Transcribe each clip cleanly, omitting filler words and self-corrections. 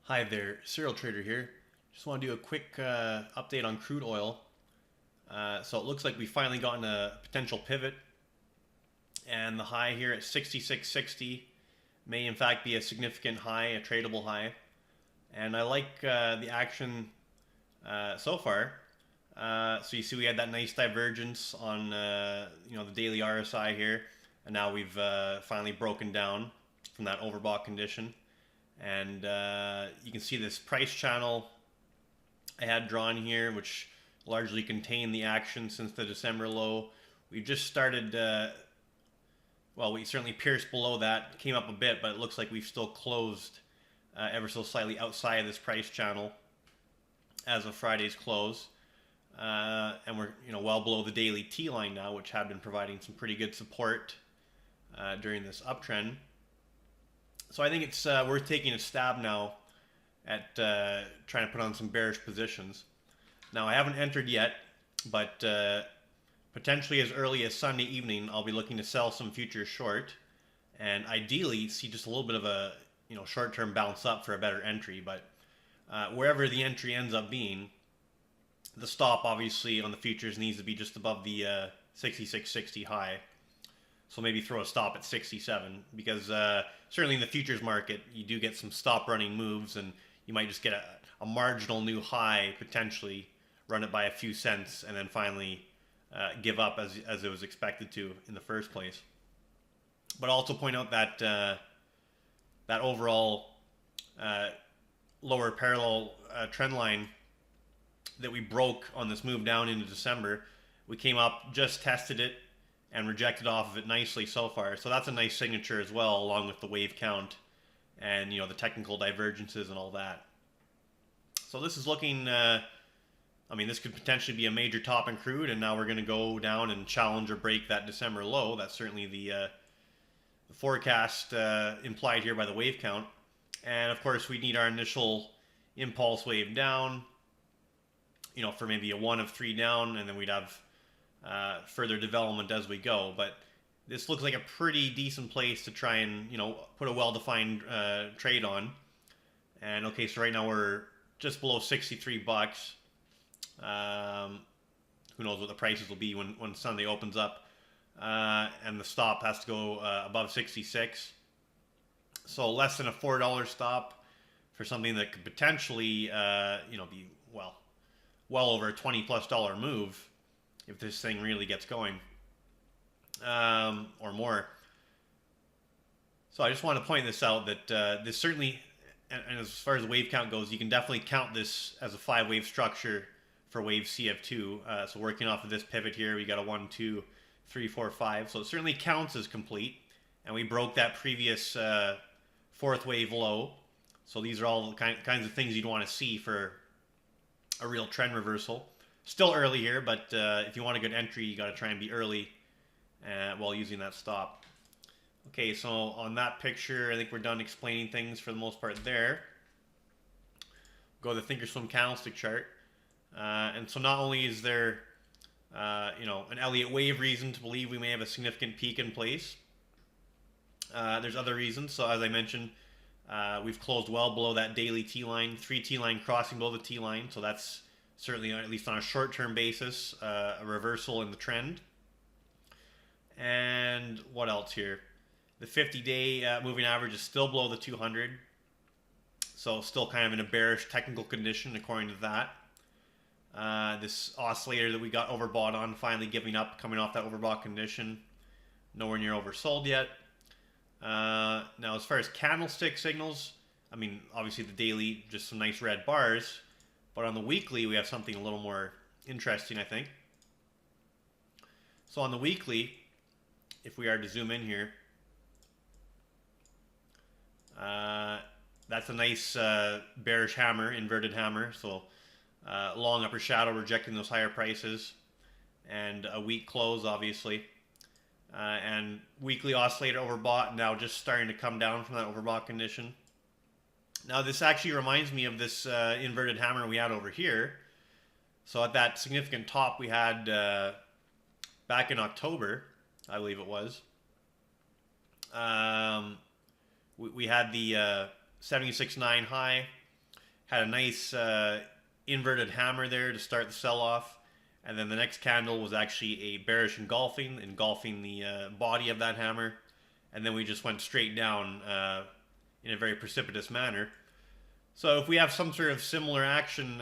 Hi there, Serial Trader here. Just want to do a quick update on crude oil. So it looks like we finally gotten a potential pivot, and the high here at 66.60 may in fact be a significant high, a tradable high. And I like the action so far. So you see we had that nice divergence on the daily RSI here, and now we've finally broken down from that overbought condition. And you can see this price channel I had drawn here, which largely contained the action since the December low. We just started, well, we certainly pierced below that, came up a bit, but it looks like we've still closed ever so slightly outside of this price channel as of Friday's close. And we're well below the daily T line now, which had been providing some pretty good support during this uptrend. So I think it's worth taking a stab now at trying to put on some bearish positions. Now I haven't entered yet, but potentially as early as Sunday evening, I'll be looking to sell some futures short, and ideally see just a little bit of a short-term bounce up for a better entry. But wherever the entry ends up being, the stop obviously on the futures needs to be just above the 66.60 high. So maybe throw a stop at 67, because certainly in the futures market, you do get some stop running moves, and you might just get a marginal new high, potentially run it by a few cents, and then finally give up as it was expected to in the first place. But also point out that that overall lower parallel trend line that we broke on this move down into December, we came up, just tested it, and rejected off of it nicely so far. So that's a nice signature as well, along with the wave count and the technical divergences and all that. So this is looking, I mean, this could potentially be a major top in crude, and now we're going to go down and challenge or break that December low. That's certainly the forecast implied here by the wave count. And of course, we need our initial impulse wave down, for maybe a 1 of 3 down, and then we'd have further development as we go. But this looks like a pretty decent place to try and put a well-defined trade on. And okay, so right now we're just below 63 bucks. Who knows what the prices will be when Sunday opens up, and the stop has to go above 66. So less than a $4 stop for something that could potentially be well over a $20+ move if this thing really gets going, or more. So I just want to point this out, that this certainly, and as far as the wave count goes, you can definitely count this as a 5-wave structure for wave CF2. So working off of this pivot here, we got a 1, 2, 3, 4, 5. So it certainly counts as complete, and we broke that previous 4th wave low. So these are all the kinds of things you'd want to see for a real trend reversal. Still early here, but if you want a good entry, you got to try and be early while using that stop. Okay, so on that picture, I think we're done explaining things for the most part there. Go to the Thinkorswim candlestick chart. And so not only is there an Elliott wave reason to believe we may have a significant peak in place, there's other reasons. So as I mentioned, we've closed well below that daily T line, 3 T line crossing below the T line. So that's certainly, at least on a short-term basis, a reversal in the trend. And what else here? The 50-day moving average is still below the 200. So still kind of in a bearish technical condition according to that. This oscillator that we got overbought on finally giving up, coming off that overbought condition. Nowhere near oversold yet. Now as far as candlestick signals, I mean, obviously the daily, just some nice red bars. But on the weekly, we have something a little more interesting, I think. So on the weekly, if we are to zoom in here, that's a nice bearish hammer, inverted hammer. So long upper shadow rejecting those higher prices, and a weak close, obviously. And weekly oscillator overbought, now just starting to come down from that overbought condition. Now this actually reminds me of this inverted hammer we had over here. So at that significant top we had back in October, I believe it was, we had the 76.9 high, Had a nice inverted hammer there to start the sell-off. And then the next candle was actually a bearish engulfing the body of that hammer. And then we just went straight down in a very precipitous manner. So if we have some sort of similar action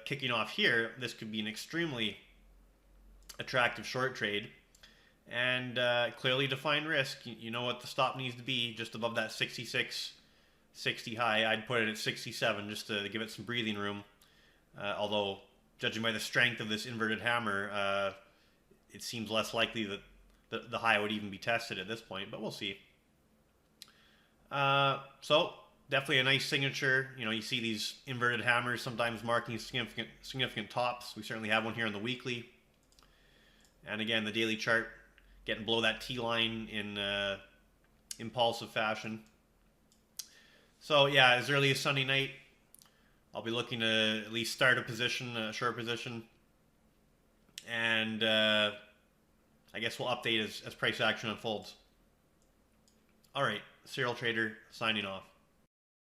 kicking off here, this could be an extremely attractive short trade. And clearly defined risk. You know what the stop needs to be, just above that 66.60 high. I'd put it at 67 just to give it some breathing room. Although, judging by the strength of this inverted hammer, it seems less likely that the high would even be tested at this point, but we'll see. So, definitely a nice signature. You know, you see these inverted hammers sometimes marking significant tops. We certainly have one here on the weekly. And again, the daily chart getting below that T line in impulsive fashion. So yeah, as early as Sunday night, I'll be looking to at least start a position, a short position. And I guess we'll update as price action unfolds. All right, Serial Trader signing off.